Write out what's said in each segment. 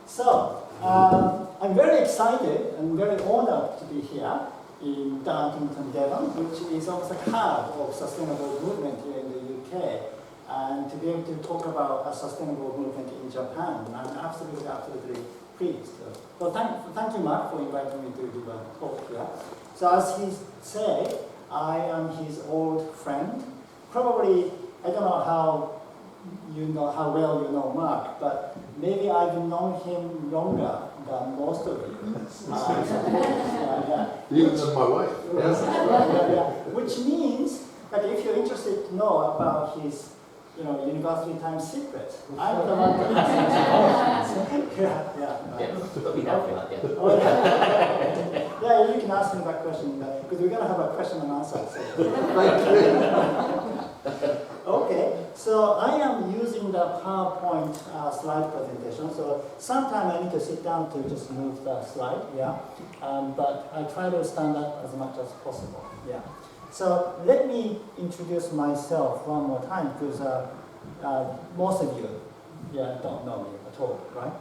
So, I'm very excited and very honored to be here in Dartington, Devon, which is almost like heart of sustainable movement here in the UK, and to be able to talk about a sustainable movement in Japan. I'm absolutely pleased. So thank you, Mark, for inviting me to give a talk here. So as he said, I am his old friend. Probably, I don't know how well you know Mark, but maybe I've known him longer than most of you. Even than my wife. Which means that if you're interested to know about his university time secrets, I'm the one to ask. Yeah, you can ask me that question, because we're going to have a question and answer session. Okay, so I am using the PowerPoint slide presentation, so sometime I need to sit down to just move the slide, but I try to stand up as much as possible, So let me introduce myself one more time, because most of you don't know me at all, right?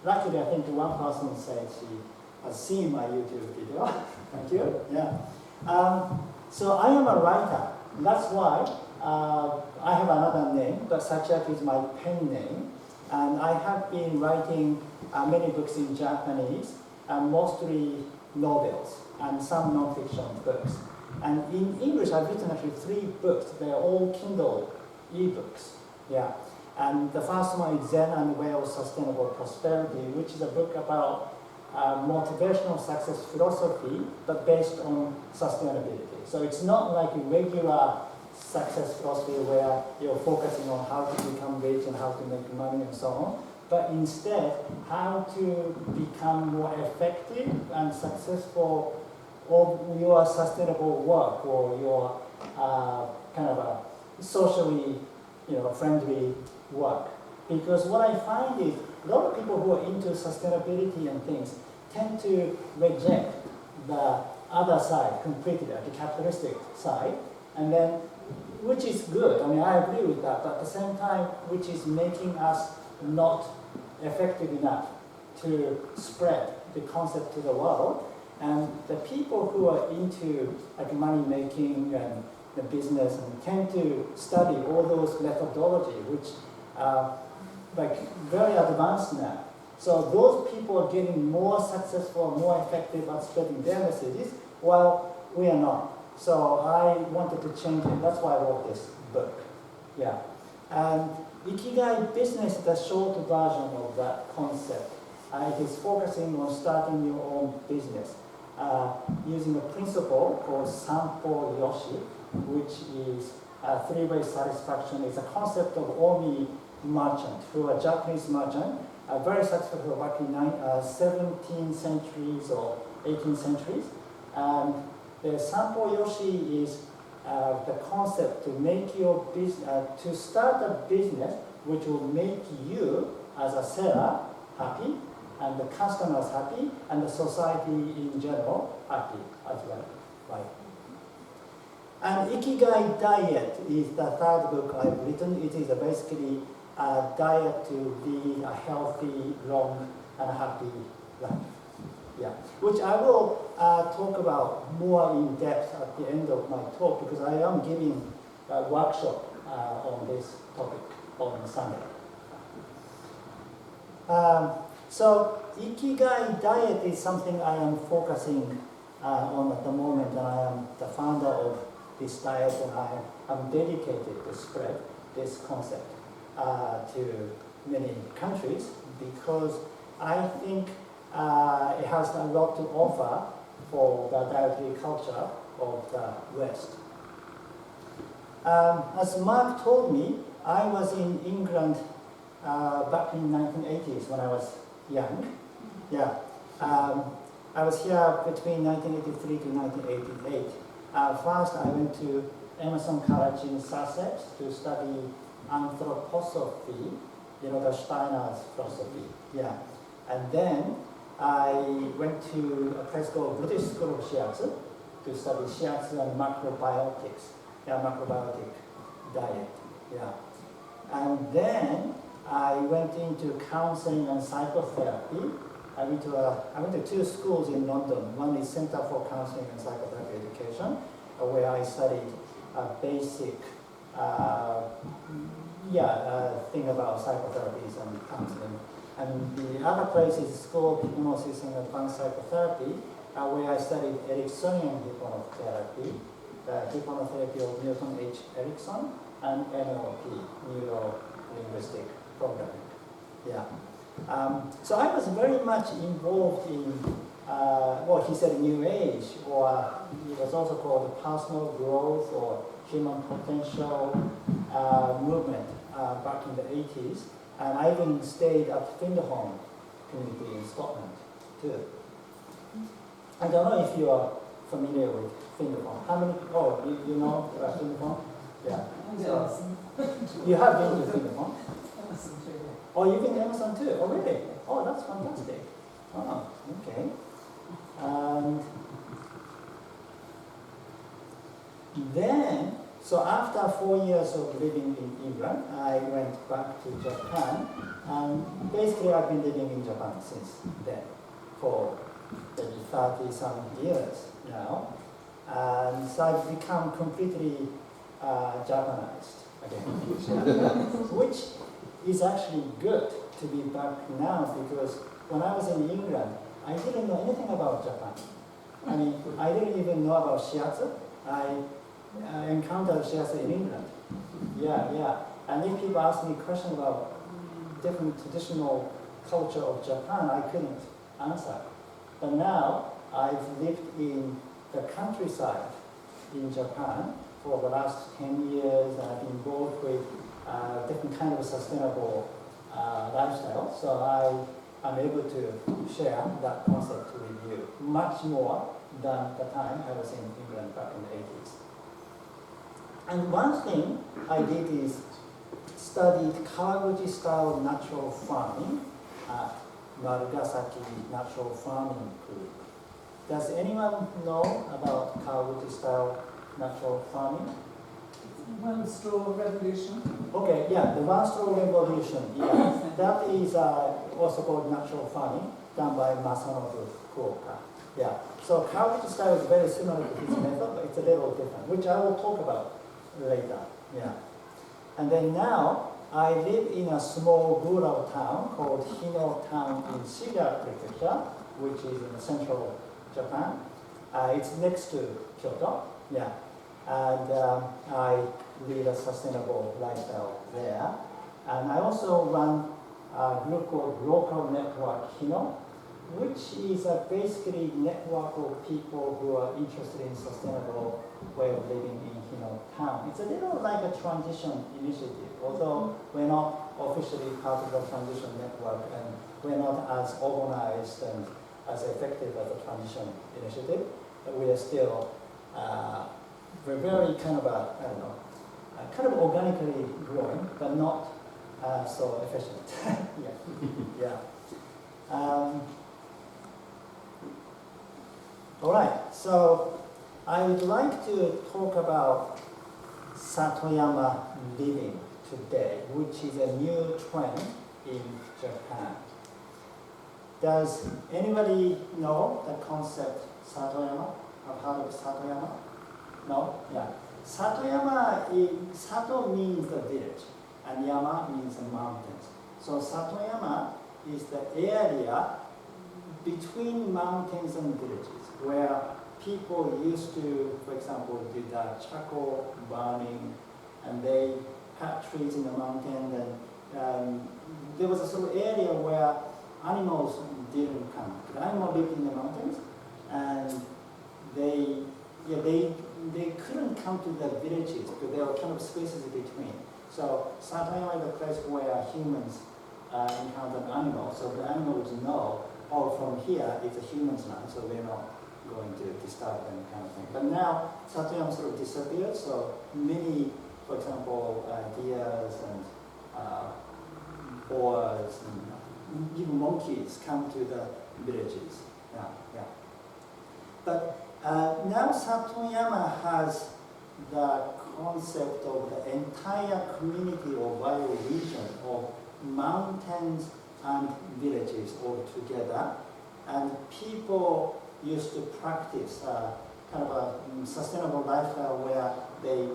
Luckily, I think one person said she has seen my YouTube video. Thank you. So I am a writer. That's why I have another name, but Sachiaki is my pen name. And I have been writing many books in Japanese, mostly novels and some non-fiction books. And in English, I've written actually 3 books. They're all Kindle e-books. And the first one is Zen and Way of Sustainable Prosperity, which is a book about motivational success philosophy, but based on sustainability. So it's not like a regular success philosophy where you're focusing on how to become rich and how to make money and so on, but instead how to become more effective and successful of your sustainable work or your kind of a socially friendly work. Because what I find is a lot of people who are into sustainability and things tend to reject the other side completely, the capitalistic side, and then, which is good, I mean, I agree with that, but at the same time, which is making us not effective enough to spread the concept to the world. And the people who are into like money making and the business and tend to study all those methodology, which are like very advanced now. So those people are getting more successful, more effective at spreading their messages, while we are not. So I wanted to change it. That's why I wrote this book. And Ikigai Business is the short version of that concept. It is focusing on starting your own business using a principle called Sampo Yoshi, which is three-way satisfaction. It's a concept of Omi merchant, who are Japanese merchant, very successful back in 17th centuries or 18th centuries. And the Sampo Yoshi is the concept to make your business, to start a business which will make you as a seller happy, and the customers happy, and the society in general happy as well, right? And Ikigai Diet is the third book I've written. It is basically a diet to lead a healthy, long, and happy life. Which I will talk about more in depth at the end of my talk, because I am giving a workshop on this topic on Sunday. So Ikigai Diet is something I am focusing on at the moment, and I am the founder of this diet, and I am dedicated to spread this concept to many countries, because I think it has a lot to offer for the dietary culture of the West. As Mark told me, I was in England back in 1980s when I was young. I was here between 1983 to 1988. First, I went to Emerson College in Sussex to study anthroposophy, the Steiner's philosophy. And then I went to a place called British School of Shiatsu to study shiatsu and macrobiotic diet. And then I went into counseling and psychotherapy. I went to 2 schools in London. One is Centre for Counseling and Psychotherapy Education, where I studied a basic thing about psychotherapies and counseling. And the other place is School of Hypnosis and Advanced Psychotherapy, where I studied Ericksonian hypnotherapy, the hypnotherapy of Milton H. Erickson, and NLP, Neuro-Linguistic Programming. Yeah. So I was very much involved in what he said New Age, or it was also called personal growth or human potential movement back in the 80s. And I even stayed at Findhorn community in Scotland too. I don't know if you are familiar with Findhorn. How many? Oh, you know Findhorn? Yeah. So, you have been to Findhorn? Oh, you've been to Emerson too? Oh, really? Oh, that's fantastic. Oh, okay. And then, so after 4 years of living in England, I went back to Japan, and basically I've been living in Japan since then for maybe 30-some years now. And so I've become completely Japanized again, which is actually good to be back now, because when I was in England, I didn't know anything about Japan. I mean, I didn't even know about shiatsu. I encountered shiatsu in England. Yeah. And if people ask me questions about different traditional culture of Japan, I couldn't answer. But now, I've lived in the countryside in Japan for the last 10 years, and I've been involved with different kind of sustainable lifestyle. So I'm able to share that concept with you much more than the time I was in England back in the 80s. And one thing I did is studied Kawaguchi-style natural farming at Nagasaki Natural Farming Group. Does anyone know about Kawaguchi-style natural farming? One straw revolution. Okay, yeah, the one straw revolution. Yeah, that is also called natural farming, done by Masanobu Fukuoka. Yeah, so Kawaguchi style is very similar to his method, but it's a little different, which I will talk about later. Yeah, and then now I live in a small rural town called Hino town in Shiga Prefecture, which is in central Japan. It's next to Kyoto. Yeah. And I lead a sustainable lifestyle there. And I also run a group called Local Network Hino, which is a basically network of people who are interested in sustainable way of living in Hino town. It's a little like a transition initiative, although we're not officially part of the transition network, and we're not as organized and as effective as a transition initiative, but we are still we're very kind of kind of organically growing, but not so efficient. Yeah. All right. So I would like to talk about Satoyama Living today, which is a new trend in Japan. Does anybody know the concept Satoyama? Have heard of Satoyama? No? Yeah. Satoyama, Sato means the village, and Yama means the mountains. So Satoyama is the area between mountains and villages, where people used to, for example, do the charcoal burning, and they cut trees in the mountain, and there was a sort of area where animals didn't come. The animals lived in the mountains, and they couldn't come to the villages because there were kind of spaces between. So Satoyama is a place where humans encounter animals, so the animals know, oh, from here it's a human's land, so we're not going to disturb them, kind of thing. But now Satoyama sort of disappeared, so many, for example, deers and boars and even monkeys come to the villages. Yeah. But now Satoyama has the concept of the entire community or bioregion of mountains and villages all together, and people used to practice kind of a sustainable lifestyle where they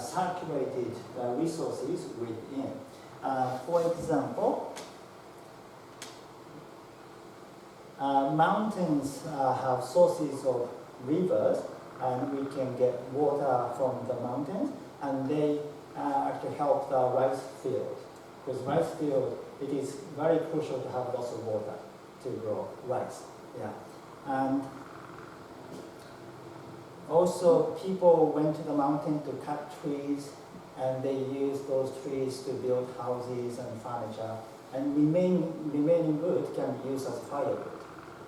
circulated the resources within. For example, mountains have sources of rivers, and we can get water from the mountains, and they actually help the rice field. Because rice field, it is very crucial to have lots of water to grow rice. Yeah, and also people went to the mountain to cut trees, and they used those trees to build houses and furniture, and remaining wood can be used as firewood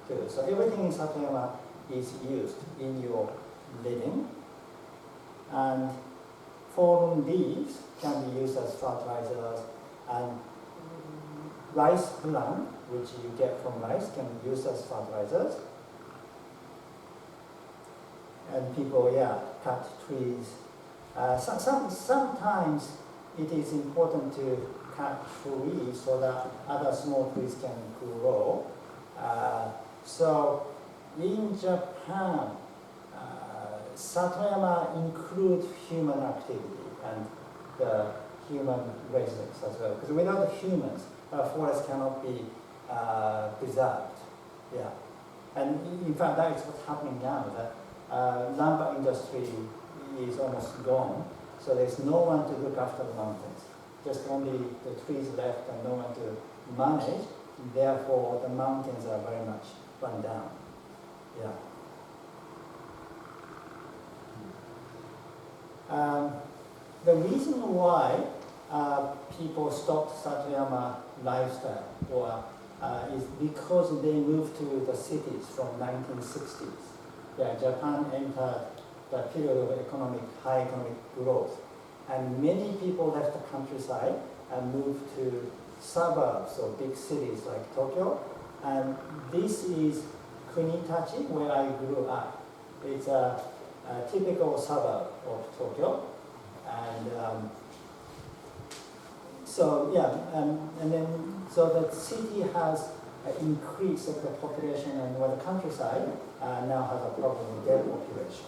too. So everything in Satoyama is used in your living, and fallen leaves can be used as fertilizers, and rice bran, which you get from rice, can be used as fertilizers. And people, cut trees. Sometimes it is important to cut trees so that other small trees can grow. So in Japan, Satoyama includes human activity and the human residents as well. Because without the humans, forests cannot be preserved. Yeah, and in fact, that is what's happening now. That lumber industry is almost gone, so there's no one to look after the mountains. Just only the trees left and no one to manage. Therefore, the mountains are very much run down. Yeah. The reason why people stopped Satoyama lifestyle is because they moved to the cities from 1960s. Yeah, Japan entered the period of high economic growth, and many people left the countryside and moved to suburbs or big cities like Tokyo. And this is Kunitachi, where I grew up. It's a typical suburb of Tokyo, and so the city has increase of the population, and where the countryside now has a problem with their population.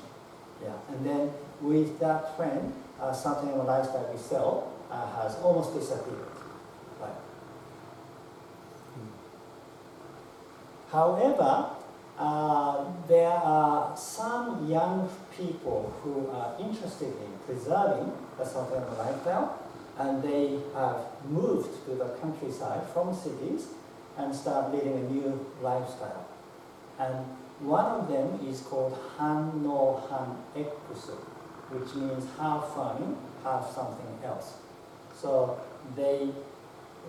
Yeah, and then with that trend, Satoyama lifestyle itself has almost disappeared. Right. However, there are some young people who are interested in preserving the Satoyama lifestyle, and they have moved to the countryside from cities and start leading a new lifestyle. And one of them is called Han no Han X, which means half farming, half something else. So they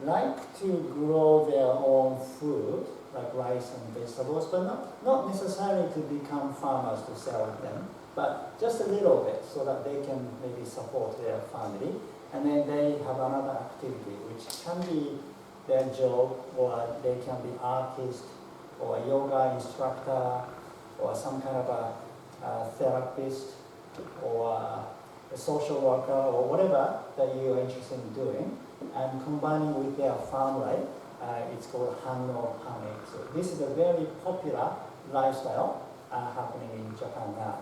like to grow their own food, like rice and vegetables, but not necessarily to become farmers to sell them, but just a little bit so that they can maybe support their family. And then they have another activity, which can be their job, or they can be artist, or a yoga instructor, or some kind of a therapist, or a social worker, or whatever that you are interested in doing, and combining with their farm life, it's called Han no Han X. So this is a very popular lifestyle happening in Japan now.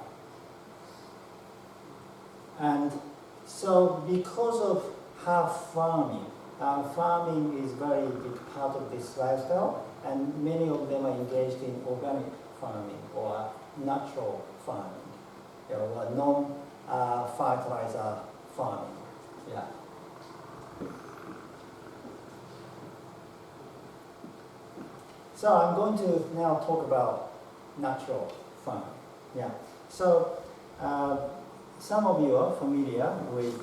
And so because of half farming, farming is very big part of this lifestyle, and many of them are engaged in organic farming or natural farming, or non-fertilizer farming. Yeah. So I'm going to now talk about natural farming. Yeah. So some of you are familiar with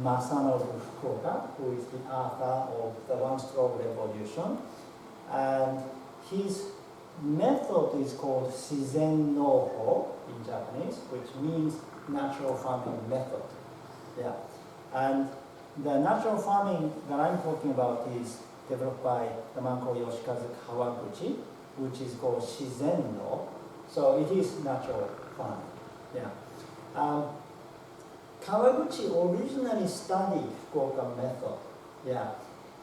Masanobu Fukuoka, who is the author of the One-Stroke Revolution, and his method is called Shizen Noho in Japanese, which means natural farming method. Yeah, and the natural farming that I'm talking about is developed by the man called Yoshikazu Kawaguchi, which is called Shizen No. So it is natural farming. Yeah. Kawaguchi originally studied Fukuoka method. Yeah.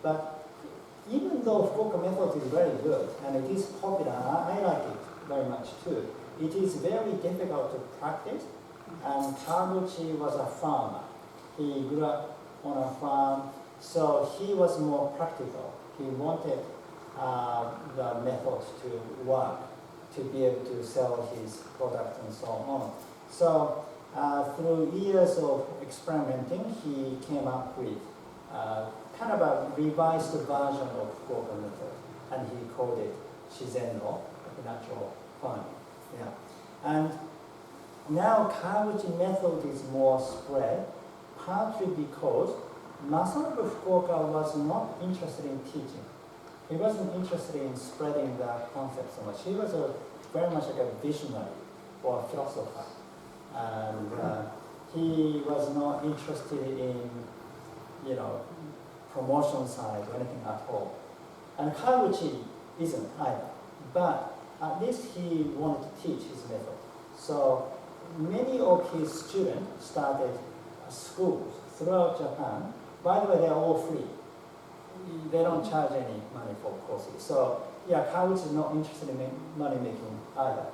But even though Fukuoka method is very good and it is popular, I like it very much too, it is very difficult to practice. And Kawaguchi was a farmer. He grew up on a farm, so he was more practical. He wanted the method to work, to be able to sell his product and so on. So through years of experimenting, he came up with kind of a revised version of Fukuoka method, and he called it Shizenno, natural farming. Yeah. And now Kawaguchi method is more spread, partly because Masanobu Fukuoka was not interested in teaching. He wasn't interested in spreading the concept so much. He was very much like a visionary or a philosopher. And he was not interested in, promotion side or anything at all. And Kawaguchi isn't either. But at least he wanted to teach his method. So many of his students started schools throughout Japan. By the way, they're all free. They don't charge any money for courses. So yeah, Kawaguchi is not interested in money making either.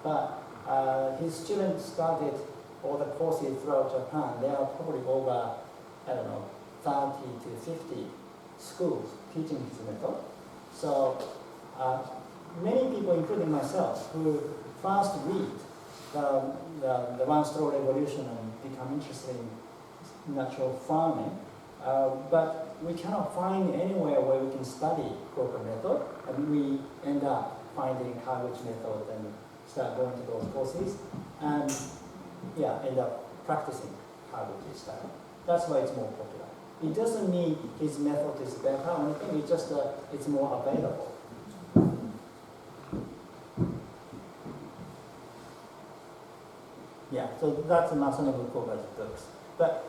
But his students started all the courses throughout Japan. There are probably over, 30 to 50 schools teaching his method. So many people, including myself, who first read the one-straw revolution and become interested in natural farming, but we cannot find anywhere where we can study Fukuoka method, and we end up finding Kawaguchi method and start going to those courses, and end up practicing Kawaguchi style. That's why it's more popular. It doesn't mean his method is better or anything, it's just it's more available. Yeah, so that's Masanobu Fukuoka's books. But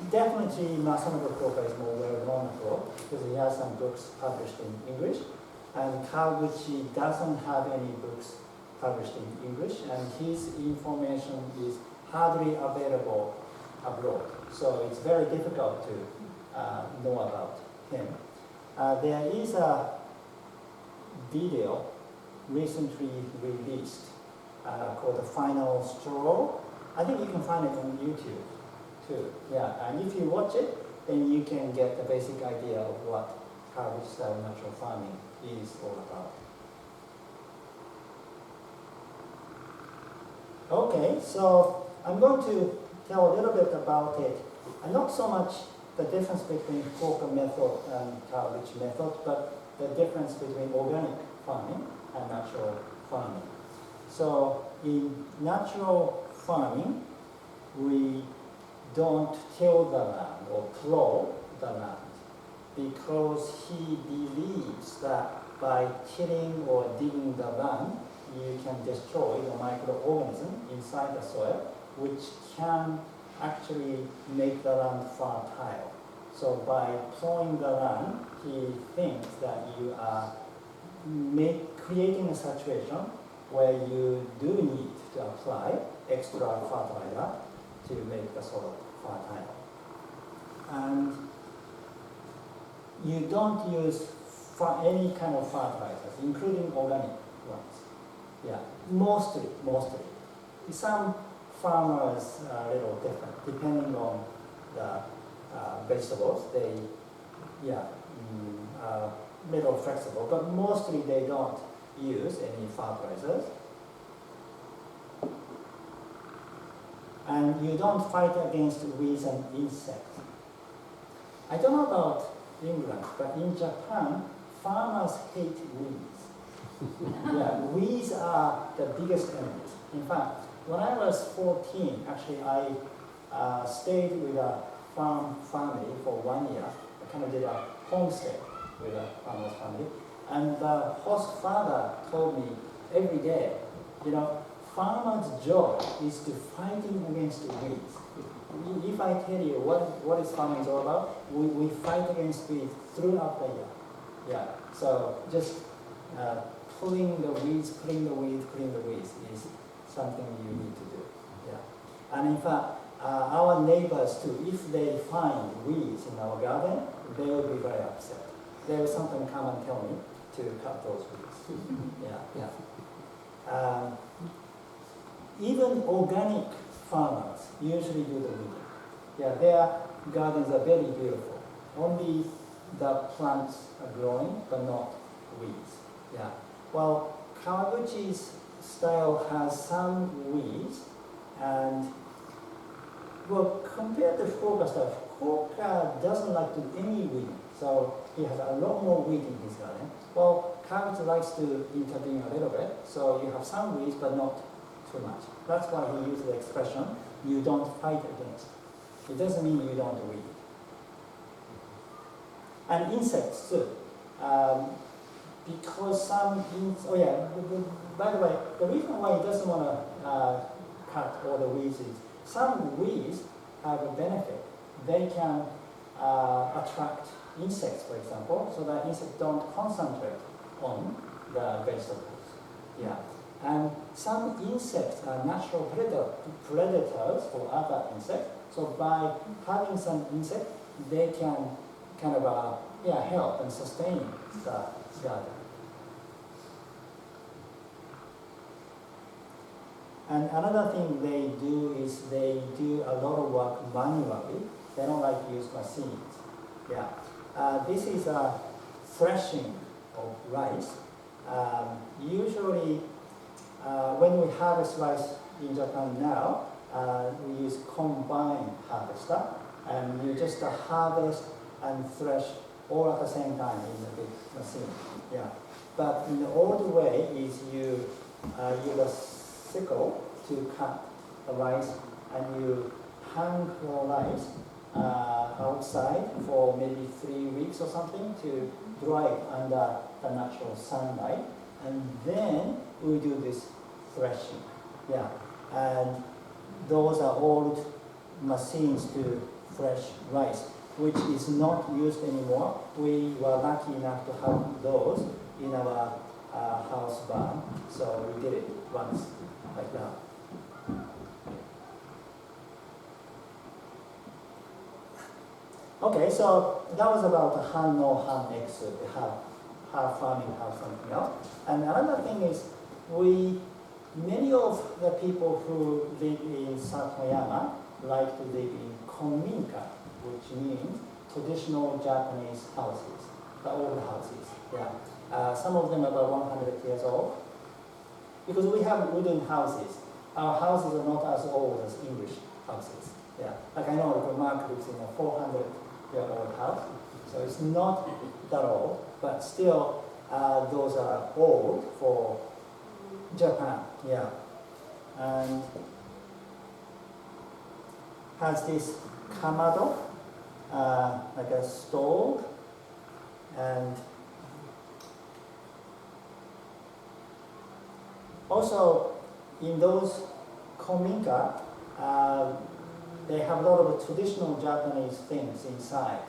definitely Masanobu Fukuoka is more well-known for because he has some books published in English, and Kawaguchi doesn't have any books published in English, and his information is hardly available abroad. So it's very difficult to know about him. There is a video recently released called The Final Straw. I think you can find it on YouTube too. Yeah, and if you watch it, then you can get the basic idea of what Kawaguchi style natural farming is all about. Okay, so I'm going to tell a little bit about it, and not so much the difference between Fukuoka method and Kawaguchi method, but the difference between organic farming and natural farming. So in natural farming, we don't till the land or plow the land because he believes that by tilling or digging the land, you can destroy the microorganism inside the soil, which can actually make the land fertile. So by plowing the land, he thinks that you are creating a situation where you do need to apply extra fertilizer to make the soil fertile. And you don't use any kind of fertilizers, including organic ones. Yeah, mostly. Some farmers are a little different, depending on the vegetables. They, are a little flexible, but mostly they don't use any fertilizers. And you don't fight against weeds and insects. I don't know about England, but in Japan, farmers hate weeds. Weeds are the biggest enemies. In fact, when I was 14, actually I stayed with a farm family for 1 year. I kind of did a homestay with a farmer's family. And the host father told me every day, farmer's job is to fighting against the weeds. If I tell you what is farming is all about, we fight against weeds throughout the year. Yeah, so just pulling the weeds is something you need to do. Yeah, and in fact, our neighbors too, if they find weeds in our garden, they will be very upset. they will sometimes come and tell me to cut those weeds. Yeah, yeah. Even organic farmers usually do the weeding. Yeah, their gardens are very beautiful. Only the plants are growing, but not weeds. Yeah. Well, Kawaguchi's style has some weeds, and well, compared to Fukuoka style, Fukuoka doesn't like to do any weeding, so he has a lot more weed in his garden. Well, Kawaguchi likes to intervene a little bit, so you have some weeds, but not too much. That's why he used the expression, you don't fight against. It doesn't mean you don't weed. And insects too. Because some, by the way, the reason why he doesn't want to cut all the weeds is some weeds have a benefit. They can attract insects, for example, so that insects don't concentrate on the vegetables. Yeah. And some insects are natural predators for other insects. So by having some insects, they can kind of help and sustain the garden. And another thing they do is they do a lot of work manually. They don't like to use machines. Yeah. This is a threshing of rice. Usually, when we harvest rice in Japan now, we use combined harvester, and you just harvest and thresh all at the same time in a big machine. Yeah. But in the old way is you use a sickle to cut the rice, and you hang the rice outside for maybe 3 weeks or something to dry it under the natural sunlight, and then we do this threshing. Yeah, and those are old machines to thresh rice, which is not used anymore. We were lucky enough to have those in our house barn, so we did it once like that. Okay, so that was about the Hino, Han X, half farming, half something else. And another thing is, many of the people who live in Satoyama like to live in Kominka, which means traditional Japanese houses, the old houses. Yeah, some of them are about 100 years old. Because we have wooden houses, our houses are not as old as English houses. Yeah, like I know Mark lives in a 400-year-old house, so it's not that old, but still those are old for Japan. Yeah, and has this kamado, like a stove, and also in those Kominka, they have a lot of traditional Japanese things inside,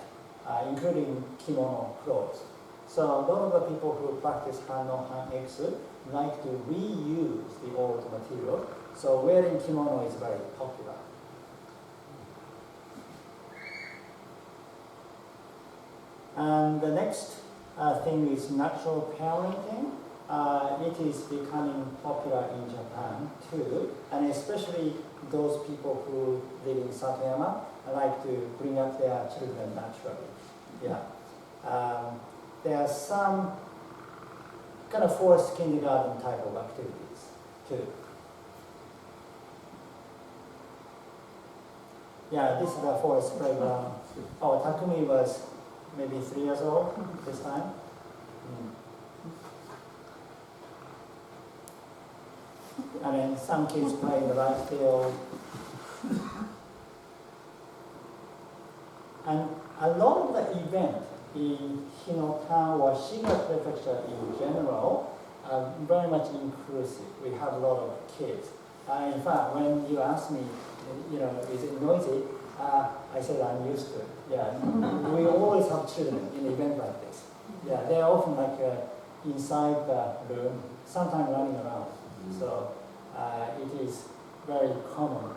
including kimono clothes. So a lot of the people who practice Hano, Han-Exu like to reuse the old material. So wearing kimono is very popular. And the next thing is natural parenting. It is becoming popular in Japan too, and especially those people who live in Satoyama like to bring up their children naturally. Yeah. There are some kind of forced kindergarten type of activities too. Yeah, this is the forest playground. Oh, Takumi was maybe 3 years old this time. I mean, some kids play in the rice field. And a lot of the event in Hino town or Shiga Prefecture in general are very much inclusive. We have a lot of kids. In fact, when you ask me, is it noisy? I said I'm used to it. Yeah, we always have children in an event like this. Yeah, they're often like inside the room, sometimes running around. So it is very common.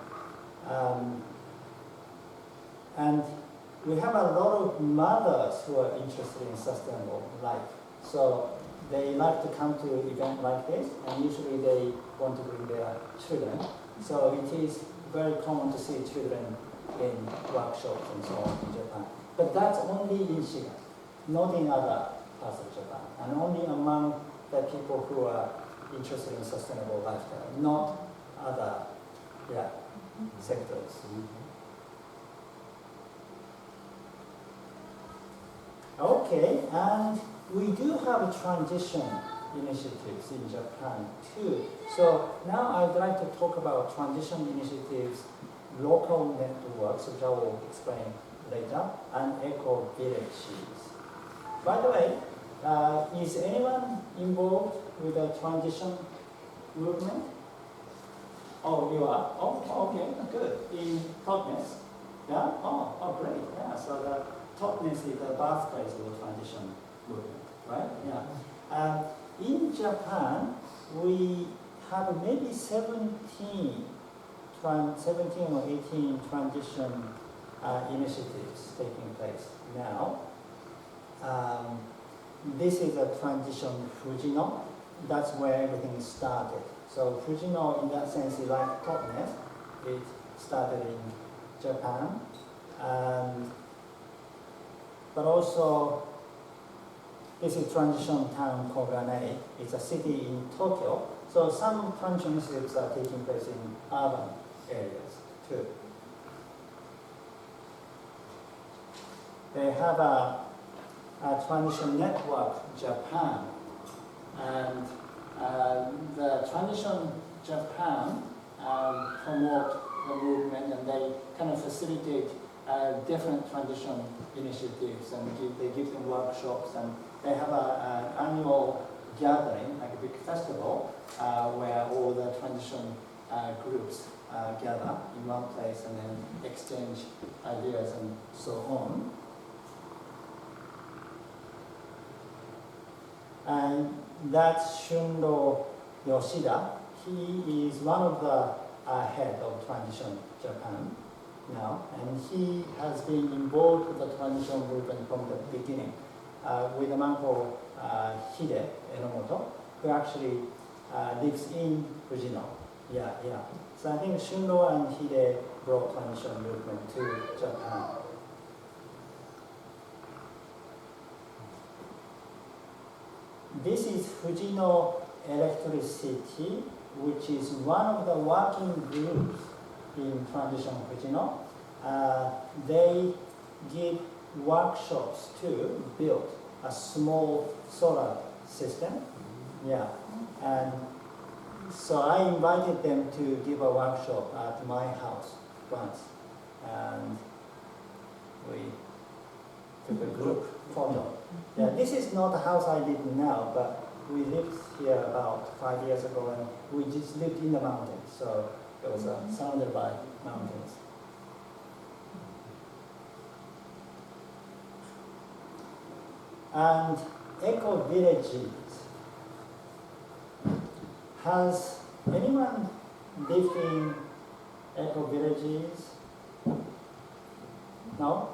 And we have a lot of mothers who are interested in sustainable life. So they like to come to an event like this, and usually they want to bring their children. So it is very common to see children in workshops and so on in Japan. But that's only in Shiga, not in other parts of Japan, and only among the people who are interested in sustainable lifestyle, not other sectors. Okay, and we do have transition initiatives in Japan too. So now I'd like to talk about transition initiatives, local networks, which I will explain later, and eco-villages. By the way, is anyone involved with the transition movement? Oh, you are? Oh, okay, good. In Totnes? Yeah? Oh, great. Yeah, so the Totnes is the birthplace of the transition movement, right? Yeah. In Japan, we have maybe 17 or 18 transition initiatives taking place now. This is a transition Fujino. That's where everything started. So Fujino, in that sense, is like Totnes. It started in Japan. But also, this is transition town Kogane. It's a city in Tokyo. So some transition initiatives are taking place in urban areas too. They have a transition network Japan, and the transition Japan promote the movement, and they kind of facilitate different transition initiatives, and they give them workshops, and they have an annual gathering, like a big festival, where all the transition groups gather in one place and then exchange ideas and so on. And that's Shundo Yoshida. He is one of the head of Transition Japan now, and he has been involved with the transition movement from the beginning with a man called Hide Enomoto, who actually lives in Fujino. Yeah. So I think Shundo and Hide brought transition movement to Japan. This is Fujino Electricity, which is one of the working groups in Transition Fujino. They give workshops to build a small solar system. Yeah, and so I invited them to give a workshop at my house once, and we took a group photo. Yeah, this is not the house I live in now, but we lived here about 5 years ago, and we just lived in the mountains, so it was surrounded by mountains. And eco villages. Has anyone lived in eco villages? No?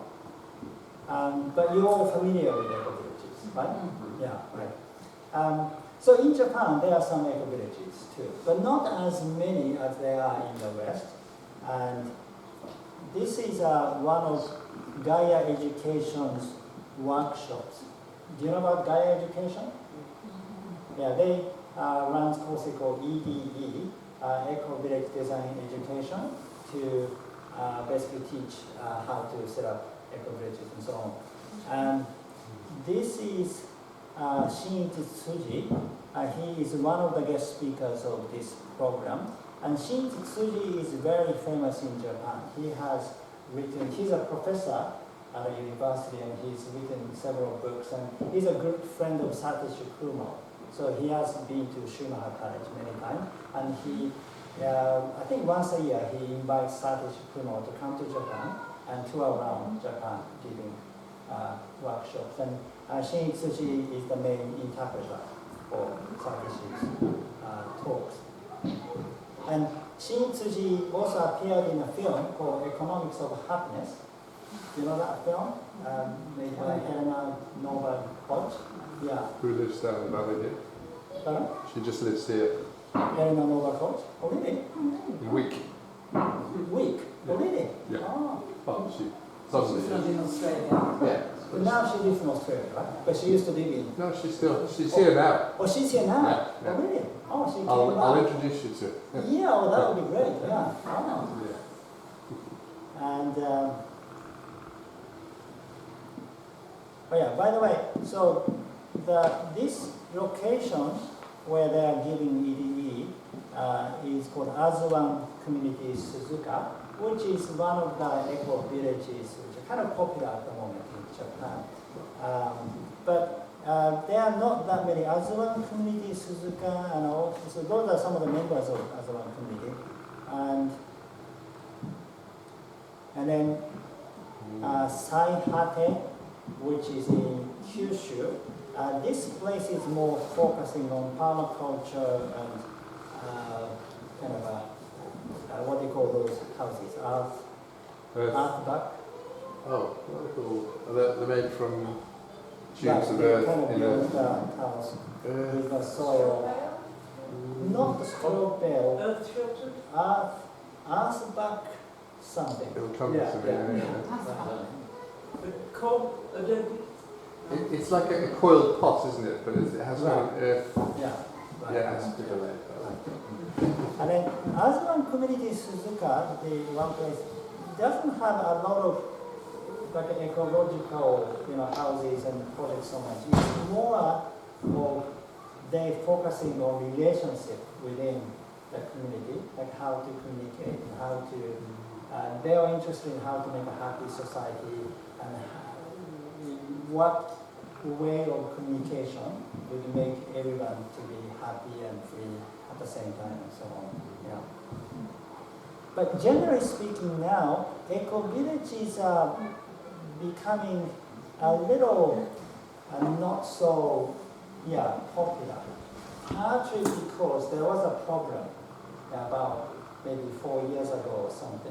But you're all familiar with eco villages, right? Yeah, right. So in Japan, there are some eco villages too, but not as many as there are in the West. And this is one of Gaia Education's workshops. Do you know about Gaia Education? Yeah, they run courses called EDE, Eco Village Design Education, to basically teach how to set up eco villages and so on. And this is Shinichi Tsuji. He is one of the guest speakers of this program. And Shinichi Tsuji is very famous in Japan. He has written, he's a professor at a university, and he's written several books, and he's a good friend of Satoshi Kumo. So he has been to Shumaha College many times, and he, I think once a year, he invites Satoshi Kumo to come to Japan and tour around Japan giving workshops. And Shinichi Tsuji is the main interpreter for Satoshi's talks. And Shinichi Tsuji also appeared in a film called Economics of Happiness, You know that film? Made by Helena Nova Hodge? Yeah. Who lives down the valley here? Pardon? She just lives here. Helena Nova Hodge? Oh, really? In Week. Week? Oh, really? Yeah. Oh. Oh, she She's suddenly. not in Australia. Yeah. But now she lives in Australia, right? But she used to live in. No, she's here now. Oh, she's here now? Yeah, yeah. Oh, really? Oh, she came I'll back. introduce you to her. Yeah, oh, that would be great, yeah. Oh. Yeah. And, oh yeah, by the way, so this location where they are giving EDE is called Azuan Community Suzuka, which is one of the eco villages which are kind of popular at the moment in Japan. But there are not that many Azuan Community Suzuka, and all, so those are some of the members of Azuan Community. And then Saihate, which is in Kyushu. This place is more focusing on permaculture and kind of what do you call those houses? Earth back? Oh, what are they called? They're made from Yeah, tubes of they earth kind of in build a. house with the soil. Not the straw bale. Earth shelter? Earth back something. It'll come Yeah, to me. yeah. Yeah. Coal, adobe? It's like a coiled pot, isn't it? But it has Right. kind of earth. Yeah. Right. Yeah, it has to be delayed. And then Azuan Community Suzuka, the one place, doesn't have a lot of like ecological, houses and projects so much. It's more of they focusing on relationship within the community, like how to communicate, how to. They are interested in how to make a happy society and what way of communication would make everyone to be happy and free at the same time and so on. Yeah. But generally speaking now, eco-villages are becoming a little not so popular. Actually because there was a problem about maybe 4 years ago or something.